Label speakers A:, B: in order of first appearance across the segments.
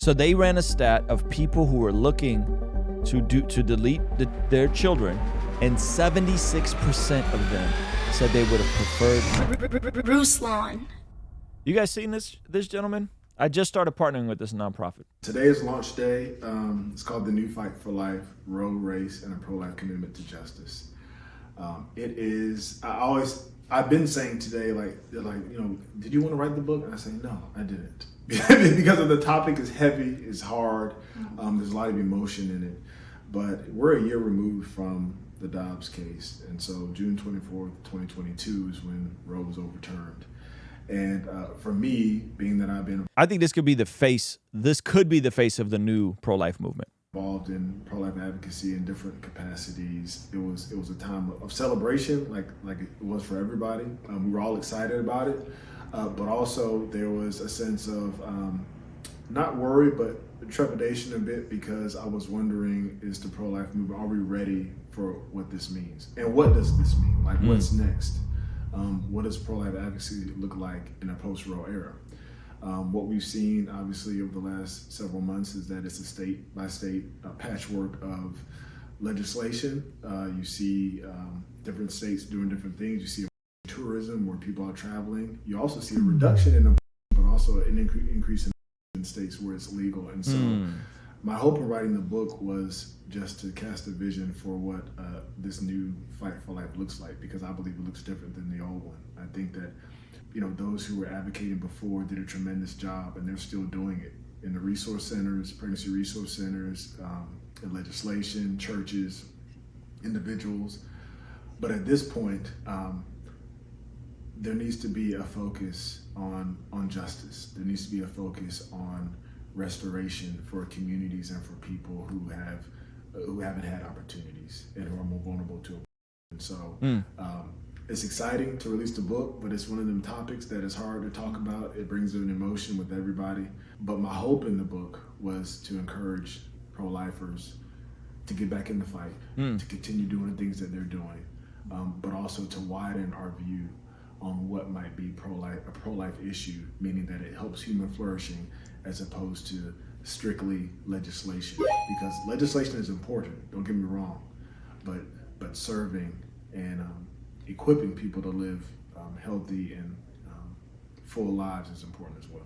A: So they ran a stat of people who were looking to delete their children, and 76% of them said they would have preferred.
B: Ruslan.
A: You guys seen this gentleman? I just started partnering with this nonprofit.
C: Today is launch day. It's called The New Fight for Life, Road Race, and a Pro-Life Commitment to Justice. It is, I've been saying today, did you want to write the book? And I say, no, I didn't. Because of the topic is heavy, it's hard, there's a lot of emotion in it. But we're a year removed from the Dobbs case. And so June 24th, 2022 is when Roe was overturned. And for me, being that I've been
A: I think this could be the face of the new pro-life movement.
C: Involved in pro-life advocacy in different capacities, it was a time of celebration, like it was for everybody. We were all excited about it, but also there was a sense of not worry, but trepidation a bit, because I was wondering, is the pro-life movement, are we ready for what this means? And what does this mean? Like, what's next? What does pro-life advocacy look like in a post-Roe era? What we've seen, obviously, over the last several months is that it's a state-by-state patchwork of legislation. You see different states doing different things. You see tourism where people are traveling. You also see a reduction in them, but also an increase in states where it's legal. And so my hope in writing the book was just to cast a vision for what this new fight for life looks like, because I believe it looks different than the old one. I think that those who were advocating before did a tremendous job, and they're still doing it in the resource centers, pregnancy resource centers, in legislation, churches, individuals. But at this point, there needs to be a focus on justice. There needs to be a focus on restoration for communities and for people who haven't had opportunities and who are more vulnerable to it. And so it's exciting to release the book, but it's one of them topics that is hard to talk about. It brings an emotion with everybody. But my hope in the book was to encourage pro-lifers to get back in the fight, to continue doing the things that they're doing, but also to widen our view on what might be a pro-life issue, meaning that it helps human flourishing as opposed to strictly legislation. Because legislation is important, don't get me wrong, but serving and equipping people to live healthy and full lives is important as well.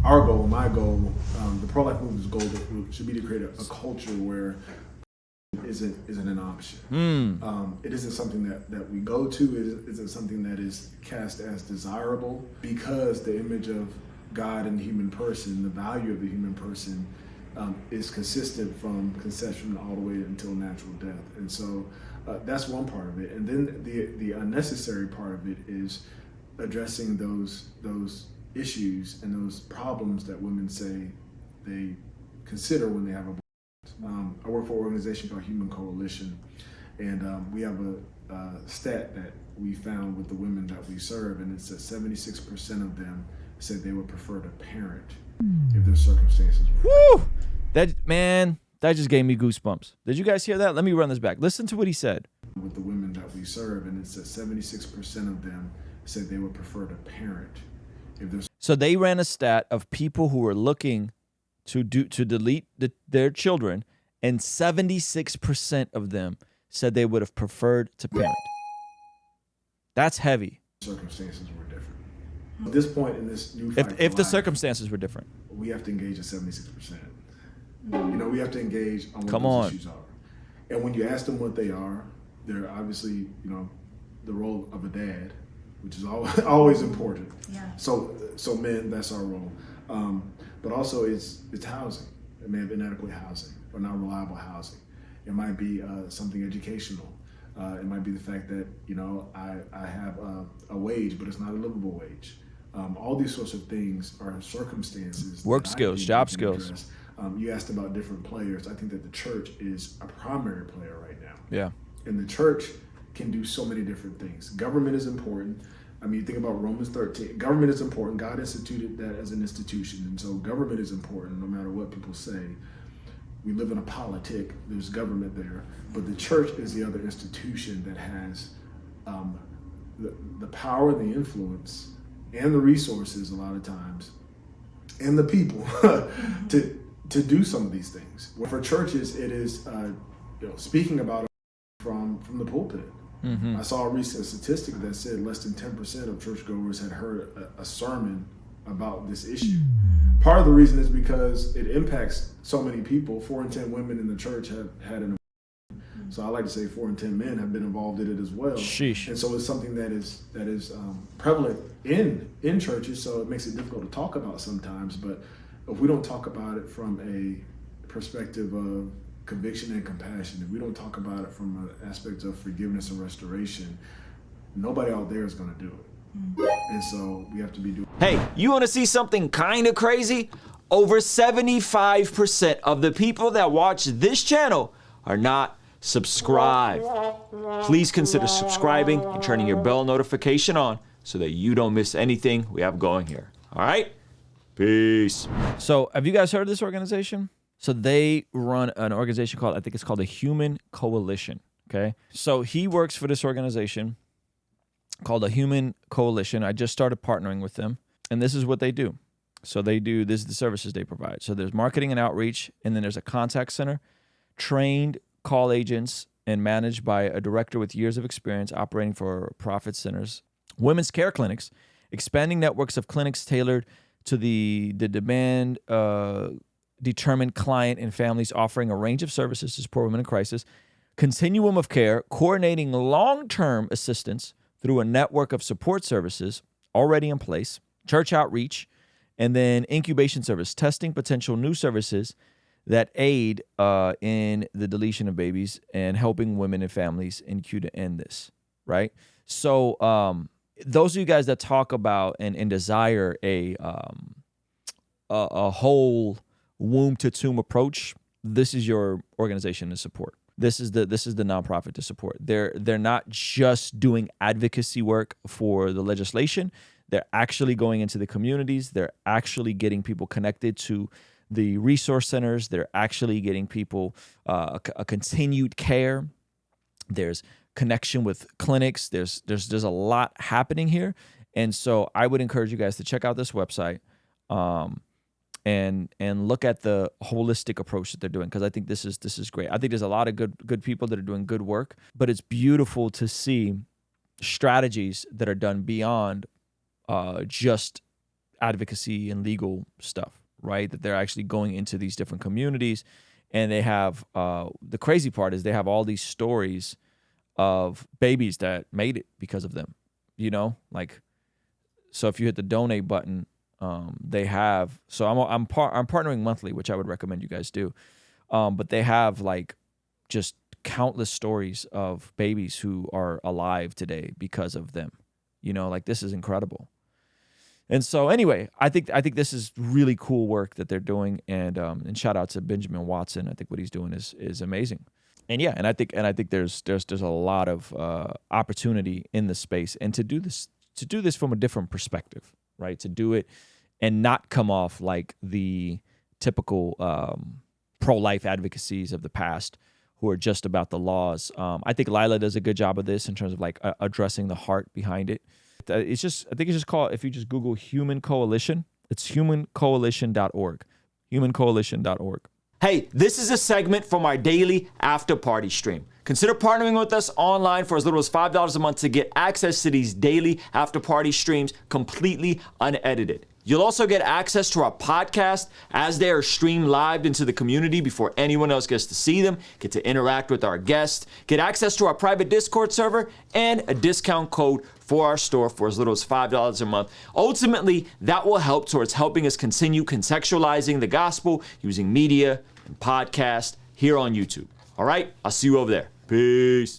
C: Our goal, my goal, the pro-life movement's goal should be to create a culture where isn't an option. It isn't something that we go to. It isn't something that is cast as desirable, because the image of God and the human person, the value of the human person, is consistent from conception all the way until natural death. And so that's one part of it. And then the unnecessary part of it is addressing those issues and those problems that women say they consider when they have a I work for an organization called Human Coalition, and we have a stat that we found with the women that we serve, and it's that 76% of them said they would prefer to parent if their circumstances were.
A: Woo! That just gave me goosebumps. Did you guys hear that? Let me run this back. Listen to what he said.
C: With the women that we serve, and it's that 76% of them said they would prefer to parent if their.
A: So they ran a stat of people who were looking to delete their children, and 76% of them said they would have preferred to parent. That's heavy.
C: Circumstances were different. At this point in this new fight
A: if the
C: life,
A: circumstances were different,
C: we have to engage at 76%. We have to engage on what those issues are. And when you ask them what they are, they're obviously, the role of a dad, which is always important. Yeah. So men, that's our role. But also it's housing. It may have inadequate housing or not reliable housing. It might be something educational. It might be the fact that, I have a wage, but it's not a livable wage. All these sorts of things are circumstances.
A: Work skills, job skills.
C: You asked about different players. I think that the church is a primary player right now.
A: Yeah.
C: And the church can do so many different things. Government is important. I mean, you think about Romans 13. Government is important. God instituted that as an institution. And so government is important no matter what people say. We live in a politic. There's government there. But the church is the other institution that has the power, the influence, and the resources a lot of times and the people to do some of these things. For churches, it is speaking about it from the pulpit. Mm-hmm. I saw a recent statistic that said less than 10% of churchgoers had heard a sermon about this issue. Part of the reason is because it impacts so many people. 4 in 10 women in the church have had an abortion. So I like to say 4 in 10 men have been involved in it as well.
A: Sheesh.
C: And so it's something that is prevalent in churches, so it makes it difficult to talk about sometimes. But if we don't talk about it from a perspective of conviction and compassion, if we don't talk about it from an aspect of forgiveness and restoration, nobody out there is going to do it. And so we have to be doing.
A: Hey, you want to see something kind of crazy? Over 75% of the people that watch this channel are not subscribed. Please consider subscribing and turning your bell notification on so that you don't miss anything we have going here. All right? Peace. So have you guys heard of this organization? So they run an organization called, I think it's called the Human Coalition, okay? So he works for this organization called the Human Coalition. I just started partnering with them, and this is what they do. So this is the services they provide. So there's marketing and outreach, and then there's a contact center, trained call agents, and managed by a director with years of experience operating for profit centers, women's care clinics, expanding networks of clinics tailored to the demand determined client and families, offering a range of services to support women in crisis, continuum of care, coordinating long-term assistance through a network of support services already in place, church outreach, and then incubation service, testing potential new services that aid in the deletion of babies and helping women and families in Q to end this, right? So those of you guys that talk about and desire a whole womb to tomb approach, this is your organization to support. This is the nonprofit to support. They're not just doing advocacy work for the legislation. They're actually going into the communities. They're actually getting people connected to the resource centers. They're actually getting people a continued care. There's connection with clinics. There's a lot happening here, and so I would encourage you guys to check out this website. And look at the holistic approach that they're doing, because I think this is great. I think there's a lot of good people that are doing good work, but it's beautiful to see strategies that are done beyond just advocacy and legal stuff, right? That they're actually going into these different communities, and they have the crazy part is they have all these stories of babies that made it because of them, like, so if you hit the donate button, they have, so I'm partnering monthly, which I would recommend you guys do. But they have like just countless stories of babies who are alive today because of them. Like, this is incredible. And so anyway, I think this is really cool work that they're doing, and shout out to Benjamin Watson. I think what he's doing is amazing. And yeah, and I think there's a lot of opportunity in the space, and to do this from a different perspective, right? To do it and not come off like the typical pro-life advocacies of the past who are just about the laws. I think Lila does a good job of this in terms of like addressing the heart behind it. I think it's just called, if you just Google Human Coalition, it's humancoalition.org, humancoalition.org. Hey, this is a segment from our daily after party stream. Consider partnering with us online for as little as $5 a month to get access to these daily after party streams completely unedited. You'll also get access to our podcast as they are streamed live into the community before anyone else gets to see them, get to interact with our guests, get access to our private Discord server, and a discount code for our store for as little as $5 a month. Ultimately, that will help towards helping us continue contextualizing the gospel using media and podcast here on YouTube. All right, I'll see you over there. Peace.